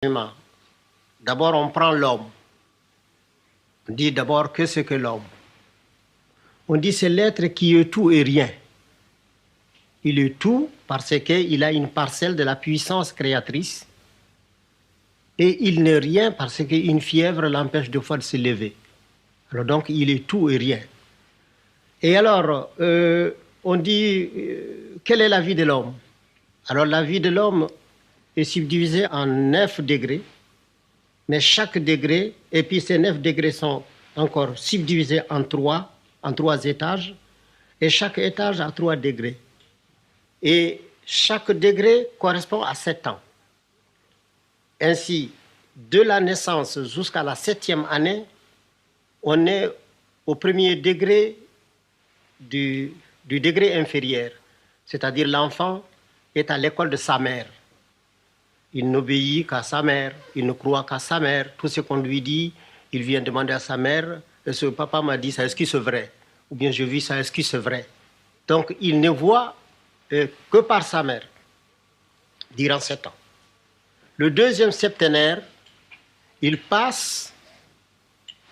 D'abord, on prend l'homme. On dit d'abord que c'est que l'homme. On dit c'est l'être qui est tout et rien. Il est tout parce qu'il a une parcelle de la puissance créatrice et il n'est rien parce qu'une fièvre l'empêche de fois de se lever. Alors donc il est tout et rien. Et alors, on dit, quelle est la vie de l'homme? Alors la vie de l'homme est subdivisée en 9 degrés, mais chaque degré, et puis ces 9 degrés sont encore subdivisés en 3 étages, et chaque étage a 3 degrés. Et chaque degré correspond à 7 ans. Ainsi, de la naissance jusqu'à la 7e année, on est au premier degré du degré inférieur, c'est-à-dire l'enfant est à l'école de sa mère. Il n'obéit qu'à sa mère, il ne croit qu'à sa mère. Tout ce qu'on lui dit, il vient demander à sa mère, est-ce que papa m'a dit ça, est-ce que c'est vrai? Ou bien je vis ça, est-ce que c'est vrai? Donc il ne voit que par sa mère, durant 7 ans. Le deuxième septénaire, il passe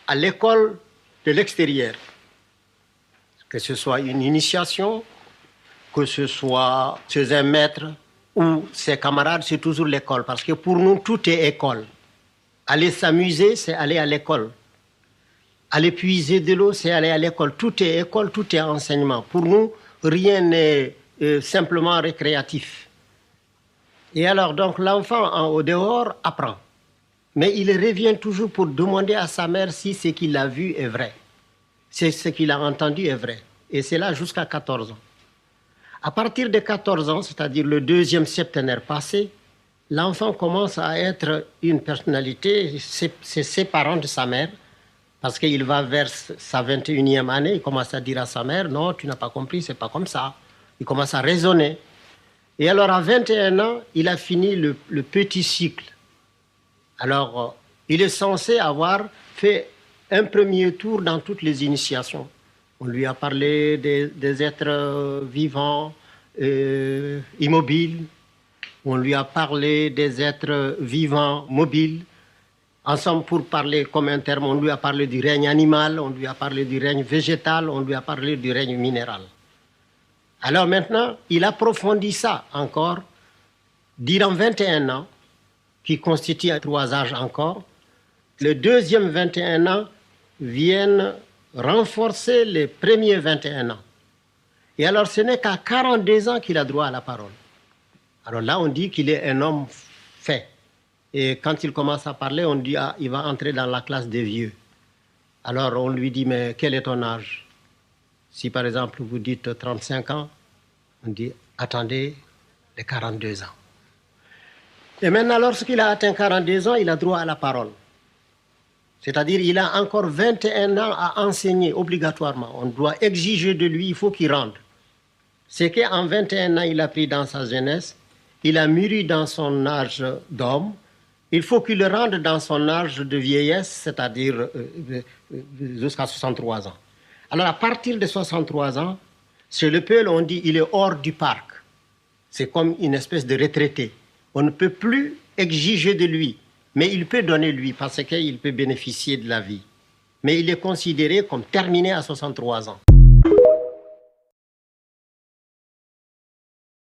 à l'école de l'extérieur. Que ce soit une initiation, que ce soit chez un maître ou ses camarades, c'est toujours l'école. Parce que pour nous, tout est école. Aller s'amuser, c'est aller à l'école. Aller puiser de l'eau, c'est aller à l'école. Tout est école, tout est enseignement. Pour nous, rien n'est simplement récréatif. Et alors, donc, l'enfant au dehors apprend. Mais il revient toujours pour demander à sa mère si ce qu'il a vu est vrai. Si ce qu'il a entendu est vrai. Et c'est là jusqu'à 14 ans. À partir de 14 ans, c'est-à-dire le deuxième septénaire passé, l'enfant commence à être une personnalité, c'est séparant de sa mère, parce qu'il va vers sa 21e année, il commence à dire à sa mère, non, tu n'as pas compris, c'est pas comme ça. Il commence à raisonner. Et alors à 21 ans, il a fini le petit cycle. Alors, il est censé avoir fait un premier tour dans toutes les initiations. On lui a parlé des êtres vivants, immobiles. On lui a parlé des êtres vivants, mobiles. Ensemble, pour parler comme un terme, on lui a parlé du règne animal, on lui a parlé du règne végétal, on lui a parlé du règne minéral. Alors maintenant, il approfondit ça encore, durant 21 ans, qui constitue 3 âges encore. Le deuxième 21 ans viennent renforcer les premiers 21 ans. Et alors, ce n'est qu'à 42 ans qu'il a droit à la parole. Alors là, on dit qu'il est un homme fait. Et quand il commence à parler, on dit ah, il va entrer dans la classe des vieux. Alors on lui dit, mais quel est ton âge? Si par exemple vous dites 35 ans, on dit, attendez les 42 ans. Et maintenant, lorsqu'il a atteint 42 ans, il a droit à la parole. C'est-à-dire qu'il a encore 21 ans à enseigner obligatoirement. On doit exiger de lui, il faut qu'il rende. C'est qu'en 21 ans, il a pris dans sa jeunesse, il a mûri dans son âge d'homme, il faut qu'il le rende dans son âge de vieillesse, c'est-à-dire jusqu'à 63 ans. Alors à partir de 63 ans, chez le Peul, on dit qu'il est hors du parc. C'est comme une espèce de retraité. On ne peut plus exiger de lui, mais il peut donner lui parce qu'il peut bénéficier de la vie. Mais il est considéré comme terminé à 63 ans.